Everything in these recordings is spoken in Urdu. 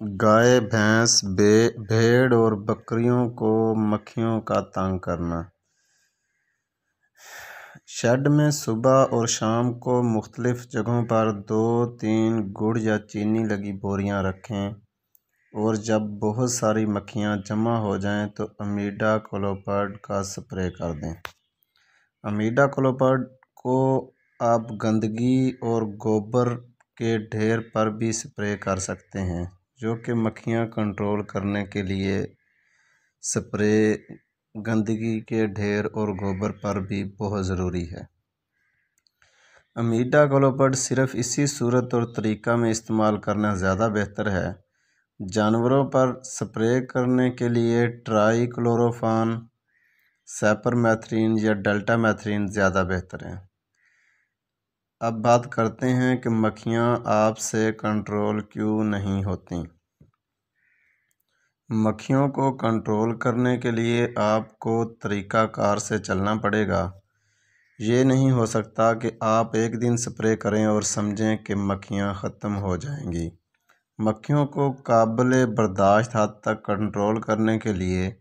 گائے، بھینس، بھیڑ اور بکریوں کو مکھیوں کا تنگ کرنا۔ شیڈ میں صبح اور شام کو مختلف جگہوں پر 2-3 گڑ یا چینی لگی بوریاں رکھیں اور جب بہت ساری مکھیاں جمع ہو جائیں تو امیڈا کلوپرڈ کا سپرے کر دیں۔ امیڈا کلوپرڈ کو آپ گندگی اور گوبر کے ڈھیر پر بھی سپرے کر سکتے ہیں، جو کہ مکھیاں کنٹرول کرنے کے لیے سپرے گندگی کے ڈھیر اور گوبر پر بھی بہت ضروری ہے۔ امیڈا کلوپرڈ صرف اسی صورت اور طریقہ میں استعمال کرنا زیادہ بہتر ہے۔ جانوروں پر سپرے کرنے کے لیے ٹرائی کلوروفان، سیپرمیتھرین یا ڈیلٹا میتھرین زیادہ بہتر ہے۔ اب بات کرتے ہیں کہ مکھیاں آپ سے کنٹرول کیوں نہیں ہوتیں۔ مکھیوں کو کنٹرول کرنے کے لیے آپ کو طریقہ کار سے چلنا پڑے گا۔ یہ نہیں ہو سکتا کہ آپ ایک دن سپرے کریں اور سمجھیں کہ مکھیاں ختم ہو جائیں گی۔ مکھیوں کو قابل برداشت حد تک کنٹرول کرنے کے لیے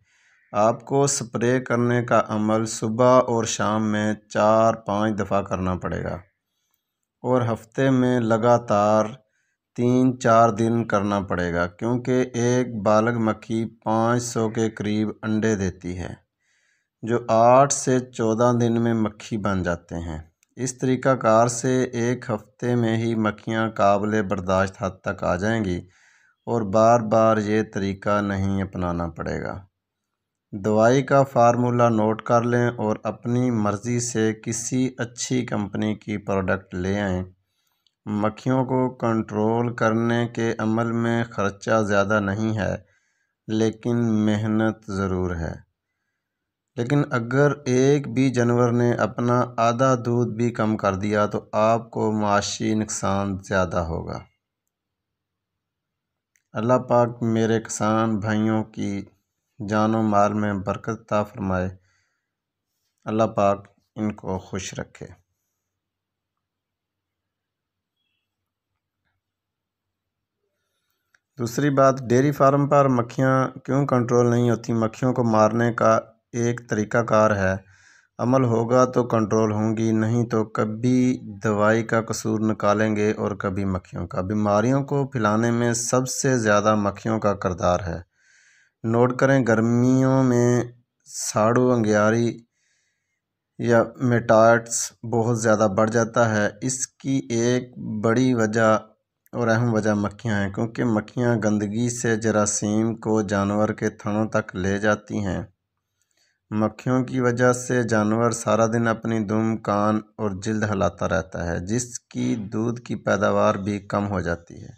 آپ کو سپرے کرنے کا عمل صبح اور شام میں 4-5 دفعہ کرنا پڑے گا اور ہفتے میں لگاتار 3-4 دن کرنا پڑے گا، کیونکہ ایک بالغ مکھی 500 کے قریب انڈے دیتی ہے، جو 8 سے 14 دن میں مکھی بن جاتے ہیں۔ اس طریقہ کار سے ایک ہفتے میں ہی مکھیاں قابل برداشت حد تک آ جائیں گی اور بار بار یہ طریقہ نہیں اپنانا پڑے گا۔ دوائی کا فارمولہ نوٹ کر لیں اور اپنی مرضی سے کسی اچھی کمپنی کی پروڈکٹ لے آئیں۔ مکھیوں کو کنٹرول کرنے کے عمل میں خرچہ زیادہ نہیں ہے، لیکن محنت ضرور ہے۔ لیکن اگر ایک بھی جانور نے اپنا آدھا دودھ بھی کم کر دیا تو آپ کو معاشی نقصان زیادہ ہوگا۔ اللہ پاک میرے کسان بھائیوں کی جان و مال میں برکت عطا فرمائے۔ اللہ پاک ان کو خوش رکھے۔ دوسری بات، ڈیری فارم پر مکھیاں کیوں کنٹرول نہیں ہوتی؟ مکھیوں کو مارنے کا ایک طریقہ کار ہے، عمل ہوگا تو کنٹرول ہوں گی، نہیں تو کبھی دوائی کا قصور نکالیں گے اور کبھی مکھیوں کا۔ بیماریوں کو پھیلانے میں سب سے زیادہ مکھیوں کا کردار ہے۔ نوٹ کریں، گرمیوں میں ساڑو انگیاری یا میٹائٹس بہت زیادہ بڑھ جاتا ہے۔ اس کی ایک بڑی وجہ اور اہم وجہ مکھیاں ہیں، کیونکہ مکھیاں گندگی سے جراثیم کو جانور کے تھنوں تک لے جاتی ہیں۔ مکھیوں کی وجہ سے جانور سارا دن اپنی دم، کان اور جلد ہلاتا رہتا ہے، جس کی دودھ کی پیداوار بھی کم ہو جاتی ہے،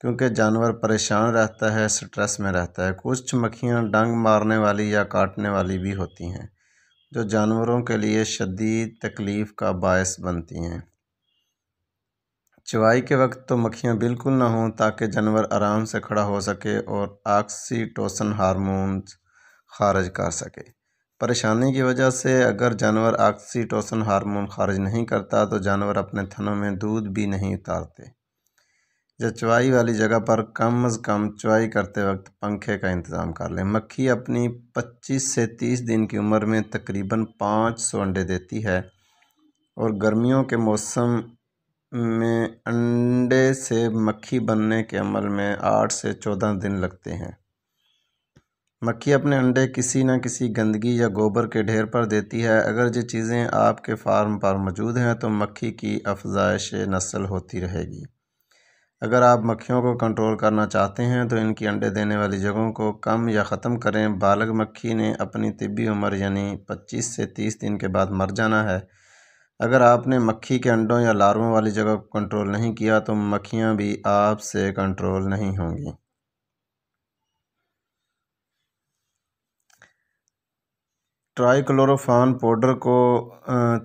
کیونکہ جانور پریشان رہتا ہے، سٹریس میں رہتا ہے۔ کچھ مکھیاں ڈنگ مارنے والی یا کاٹنے والی بھی ہوتی ہیں، جو جانوروں کے لیے شدید تکلیف کا باعث بنتی ہیں۔ چوائی کے وقت تو مکھیاں بالکل نہ ہوں، تاکہ جانور آرام سے کھڑا ہو سکے اور آکسی ٹوسن ہارمونز خارج کر سکے۔ پریشانی کی وجہ سے اگر جانور آکسی ٹوسن ہارمون خارج نہیں کرتا تو جانور اپنے تھنوں میں دودھ بھی نہیں اتارتے۔ یا چوائی والی جگہ پر کم از کم چوائی کرتے وقت پنکھے کا انتظام کر لیں۔ مکھی اپنی 25 سے 30 دن کی عمر میں تقریباً 500 انڈے دیتی ہے اور گرمیوں کے موسم میں انڈے سے مکھی بننے کے عمل میں 8 سے 14 دن لگتے ہیں۔ مکھی اپنے انڈے کسی نہ کسی گندگی یا گوبر کے ڈھیر پر دیتی ہے۔ اگر یہ چیزیں آپ کے فارم پر موجود ہیں تو مکھی کی افزائش نسل ہوتی رہے گی۔ اگر آپ مکھیوں کو کنٹرول کرنا چاہتے ہیں تو ان کی انڈے دینے والی جگہوں کو کم یا ختم کریں۔ بالغ مکھی نے اپنی طبی عمر یعنی 25 سے 30 دن کے بعد مر جانا ہے۔ اگر آپ نے مکھی کے انڈوں یا لاروں والی جگہ کو کنٹرول نہیں کیا تو مکھیاں بھی آپ سے کنٹرول نہیں ہوں گی۔ ٹرائی کلوروفان پاؤڈر کو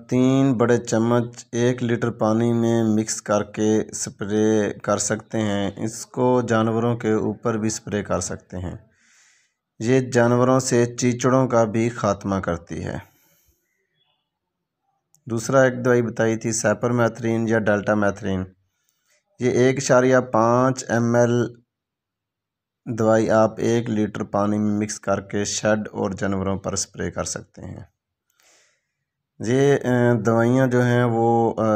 3 بڑے چمچ 1 لیٹر پانی میں مکس کر کے سپرے کر سکتے ہیں۔ اس کو جانوروں کے اوپر بھی سپرے کر سکتے ہیں۔ یہ جانوروں سے چیچڑوں کا بھی خاتمہ کرتی ہے۔ دوسرا ایک دوائی بتائی تھی سیپرمیتھرین یا ڈیلٹا میتھرین۔ یہ 1.5 ml دوائی آپ 1 لیٹر پانی میں مکس کر کے شیڈ اور جانوروں پر سپرے کر سکتے ہیں۔ یہ دوائیاں جو ہیں وہ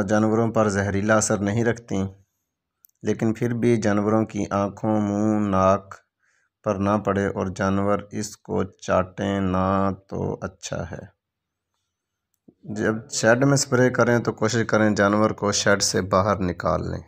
جانوروں پر زہریلا اثر نہیں رکھتی، لیکن پھر بھی جانوروں کی آنکھوں، منہ، ناک پر نہ پڑے اور جانور اس کو چاٹیں نہ تو اچھا ہے۔ جب شیڈ میں سپرے کریں تو کوشش کریں جانور کو شیڈ سے باہر نکال لیں۔